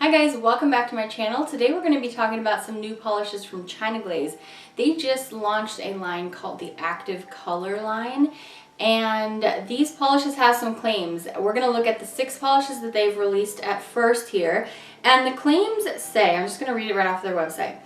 Hi guys, welcome back to my channel. Today we're going to be talking about some new polishes from China Glaze. They just launched a line called the Active Colour line, and these polishes have some claims. We're going to look at the 6 polishes that they've released at first here, and the claims say, I'm just going to read it right off their website.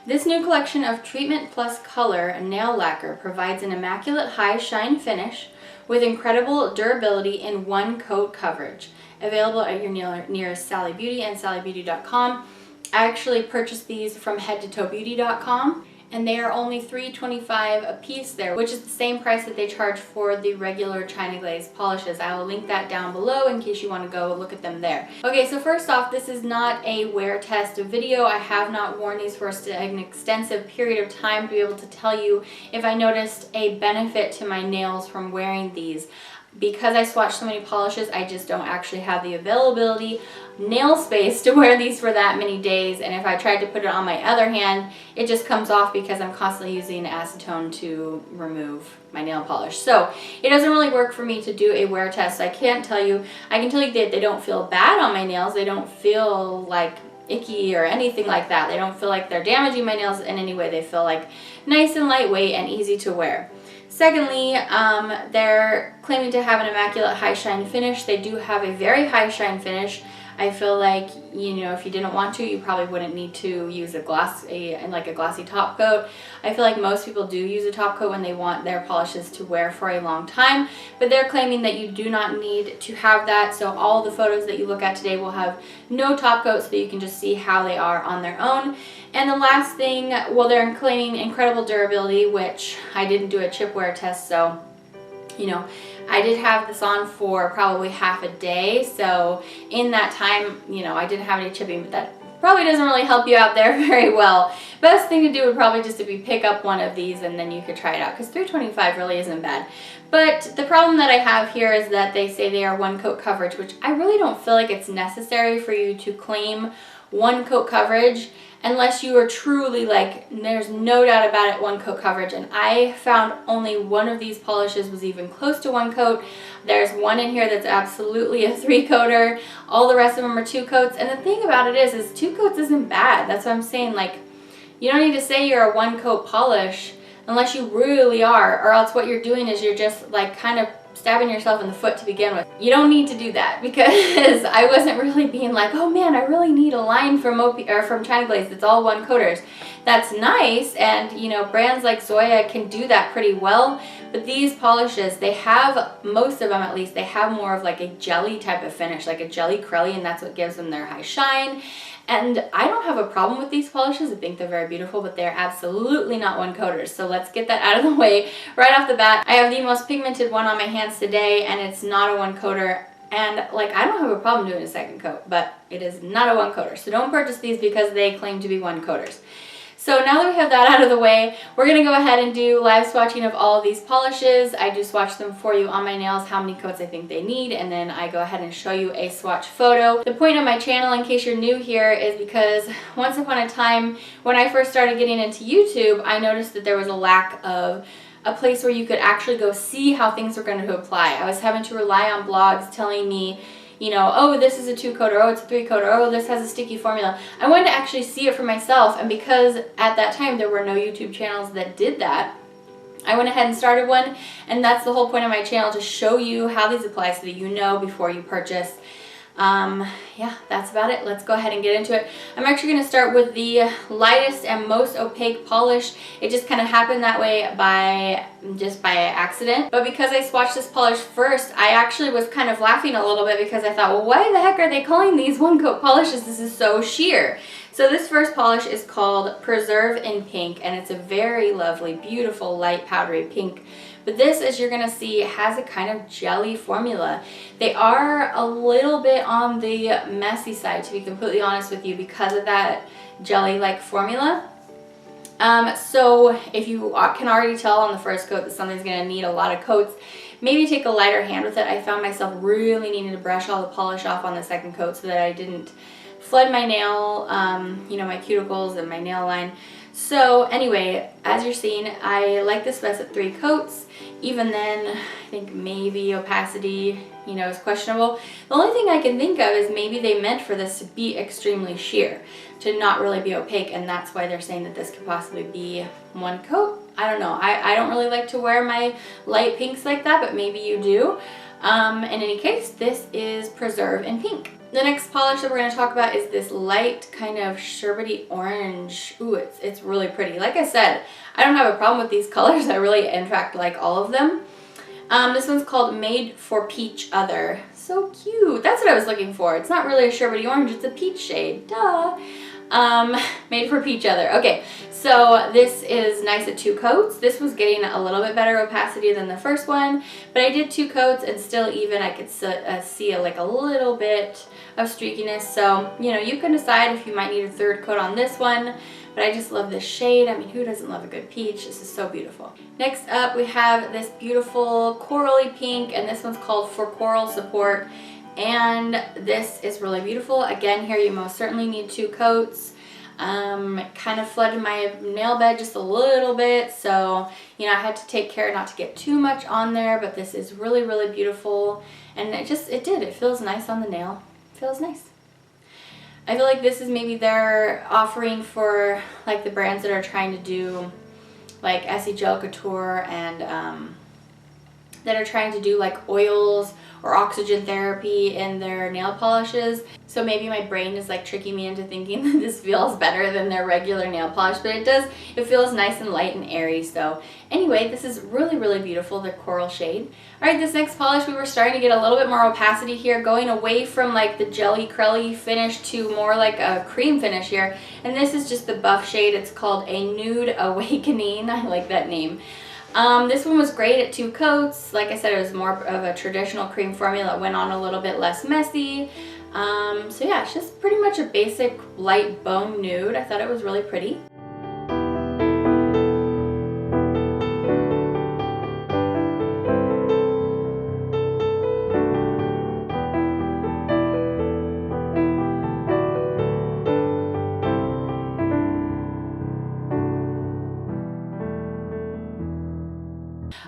This new collection of treatment plus color nail lacquer provides an immaculate high shine finish with incredible durability in one coat coverage. Available at your nearest Sally Beauty and sallybeauty.com. I actually purchased these from headtotowbeauty.com, and they are only $3.25 a piece there, which is the same price that they charge for the regular China Glaze polishes. I will link that down below in case you want to go look at them there. Okay, so first off, this is not a wear test video. I have not worn these for an extensive period of time to be able to tell you if I noticed a benefit to my nails from wearing these. Because I swatched so many polishes, I just don't actually have the availability, nail space to wear these for that many days, and if I tried to put it on my other hand, it just comes off because I'm constantly using acetone to remove my nail polish. So it doesn't really work for me to do a wear test. I can't tell you, I can tell you that they don't feel bad on my nails. They don't feel like icky or anything like that. They don't feel like they're damaging my nails in any way. They feel like nice and lightweight and easy to wear. Secondly, they're claiming to have an immaculate high shine finish. They do have a very high shine finish. I feel like, you know, if you didn't want to, you probably wouldn't need to use a glossy top coat. I feel like most people do use a top coat when they want their polishes to wear for a long time, but they're claiming that you do not need to have that. So all the photos that you look at today will have no top coat so that you can just see how they are on their own. And the last thing, well, they're claiming incredible durability, which I didn't do a chip wear test, so, you know, I did have this on for probably half a day, so in that time, you know, I didn't have any chipping, but that probably doesn't really help you out there very well. Best thing to do would probably just to be pick up one of these and then you could try it out, because $3.25 really isn't bad. But the problem that I have here is that they say they are one coat coverage, which I really don't feel like it's necessary for you to claim one coat coverage unless you are truly like, there's no doubt about it, one coat coverage. And I found only one of these polishes was even close to one coat. There's one in here that's absolutely a 3-coater. All the rest of them are 2 coats. And the thing about it is 2 coats isn't bad. That's what I'm saying. Like, you don't need to say you're a 1-coat polish unless you really are, or else what you're doing is you're just like kind of stabbing yourself in the foot to begin with. You don't need to do that, because I wasn't really being like, oh man, I really need a line from China Glaze that's all 1-coaters. That's nice, and you know, brands like Zoya can do that pretty well, but these polishes, they have, most of them at least, they have more of like a jelly type of finish, like a jelly crelly, and that's what gives them their high shine. And I don't have a problem with these polishes. I think they're very beautiful, but they're absolutely not 1-coaters. So let's get that out of the way right off the bat. I have the most pigmented one on my hands today, and it's not a 1-coater. And like, I don't have a problem doing a 2nd coat, but it is not a 1-coater. So don't purchase these because they claim to be 1-coaters. So now that we have that out of the way, we're going to go ahead and do live swatching of all of these polishes. I do swatch them for you on my nails, how many coats I think they need, and then I go ahead and show you a swatch photo. The point of my channel, in case you're new here, is because once upon a time, when I first started getting into YouTube, I noticed that there was a lack of a place where you could actually go see how things were going to apply. I was having to rely on blogs telling me, you know, oh, this is a 2-coater, oh, it's a 3-coater, oh, this has a sticky formula. I wanted to actually see it for myself, and because at that time there were no YouTube channels that did that, I went ahead and started one, and that's the whole point of my channel, to show you how these apply so that you know before you purchase. Yeah, that's about it. Let's go ahead and get into it. I'm actually going to start with the lightest and most opaque polish. It just kind of happened that way by accident. But because I swatched this polish first, I actually was kind of laughing a little bit because I thought, well, why the heck are they calling these 1-coat polishes? This is so sheer. So this first polish is called Preserve in Pink, and it's a very lovely, beautiful, light, powdery pink. But this, as you're going to see, has a kind of jelly formula. They are a little bit on the messy side, to be completely honest with you, because of that jelly-like formula. So if you can already tell on the first coat that something's going to need a lot of coats, maybe take a lighter hand with it. I found myself really needing to brush all the polish off on the 2nd coat so that I didn't flood my nail, you know, my cuticles and my nail line. So anyway, as you're seeing, I like this best at 3 coats. Even then, I think maybe opacity you know, is questionable. The only thing I can think of is maybe they meant for this to be extremely sheer, to not really be opaque, and that's why they're saying that this could possibly be one coat. I don't know. I don't really like to wear my light pinks like that, but maybe you do. In any case, this is Preserve in pink. The next polish that we're going to talk about is this light kind of sherbety orange. Ooh, it's really pretty. Like I said, I don't have a problem with these colors. I really, in fact, like all of them. This one's called Made for Peach Other. So cute. That's what I was looking for. It's not really a sherbety orange, it's a peach shade. Duh. Made for Peach Other. Okay, so this is nice at 2 coats. This was getting a little bit better opacity than the first one, but I did 2 coats and still even I could see like a little bit of streakiness. So, you know, you can decide if you might need a 3rd coat on this one, but I just love this shade. I mean, who doesn't love a good peach? This is so beautiful. Next up, we have this beautiful corally pink, and this one's called For Coral Support. And this is really beautiful. Again, here you most certainly need 2 coats. Kind of flooded my nail bed just a little bit, so you know, I had to take care not to get too much on there, but this is really, really beautiful, and it feels nice on the nail. It feels nice. I feel like this is maybe their offering for like the brands that are trying to do like Essie Gel Couture and that are trying to do like oils or oxygen therapy in their nail polishes. So maybe my brain is like tricking me into thinking that this feels better than their regular nail polish, but it does. It feels nice and light and airy. So anyway, this is really, really beautiful, the coral shade. All right, this next polish, we were starting to get a little bit more opacity here, going away from like the jelly crelly finish to more like a cream finish here. And this is just the buff shade. It's called a Nude Awakening. I like that name. This one was great at 2 coats. Like I said, it was more of a traditional cream formula. It went on a little bit less messy. So yeah, it's just pretty much a basic light bone nude. I thought it was really pretty.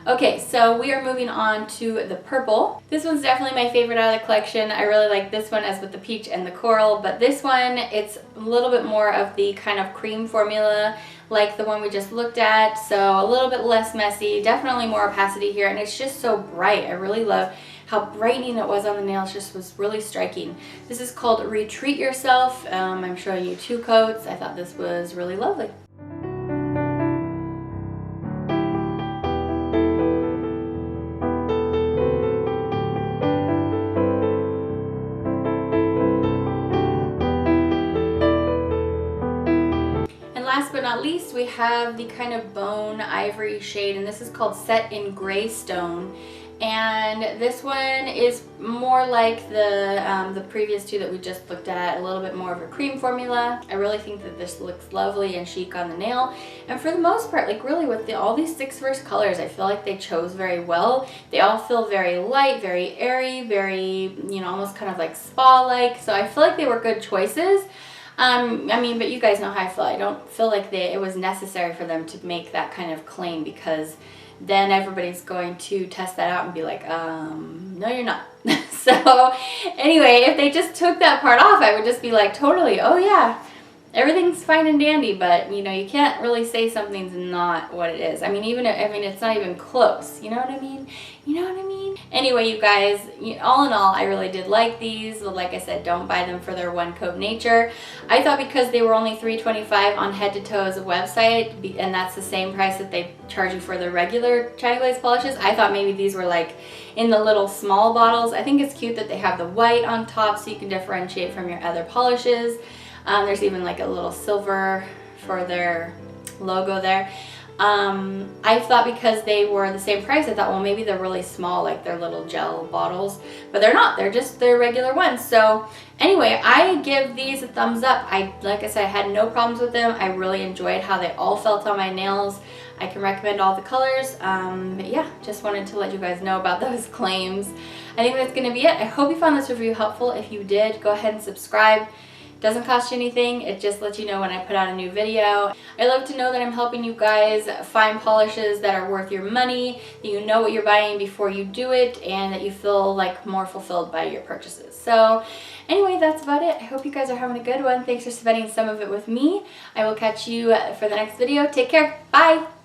Okay, so we are moving on to the purple. This one's definitely my favorite out of the collection. I really like this one as with the peach and the coral, but this one, it's a little bit more of the kind of cream formula like the one we just looked at, so a little bit less messy, definitely more opacity here, and it's just so bright. I really love how brightening it was on the nails, just was really striking. This is called Retreat Yourself. I'm showing you 2 coats. I thought this was really lovely. Last but not least, we have the kind of bone ivory shade, and this is called Set in Greystone. And this one is more like the previous 2 that we just looked at, a little bit more of a cream formula. I really think that this looks lovely and chic on the nail. And for the most part, like really with all these 6 first colors, I feel like they chose very well. They all feel very light, very airy, very, you know, almost kind of like spa-like. So I feel like they were good choices. I mean, but you guys know how I feel. I don't feel like it was necessary for them to make that kind of claim, because then everybody's going to test that out and be like, no, you're not. So anyway, if they just took that part off, I would just be like, totally, oh yeah, everything's fine and dandy, but you know, you can't really say something's not what it is. I mean, it's not even close. You know what I mean? You know what I mean? Anyway, you guys, all in all, I really did like these. But like I said, don't buy them for their one coat nature. I thought because they were only $3.25 on Head to Toe's website, and that's the same price that they charge you for the regular China Glaze polishes, I thought maybe these were like in the little small bottles. I think it's cute that they have the white on top so you can differentiate from your other polishes. There's even like a little silver for their logo there. I thought because they were the same price, I thought, well, maybe they're really small, like they're little gel bottles, but they're not. They're just their regular ones. So anyway, I give these a thumbs up. Like I said, I had no problems with them. I really enjoyed how they all felt on my nails. I can recommend all the colors. But yeah, just wanted to let you guys know about those claims. I think that's going to be it. I hope you found this review helpful. If you did, go ahead and subscribe. Doesn't cost you anything. It just lets you know when I put out a new video. I love to know that I'm helping you guys find polishes that are worth your money, that you know what you're buying before you do it, and that you feel like more fulfilled by your purchases. So anyway, that's about it. I hope you guys are having a good one. Thanks for spending some of it with me. I will catch you for the next video. Take care. Bye.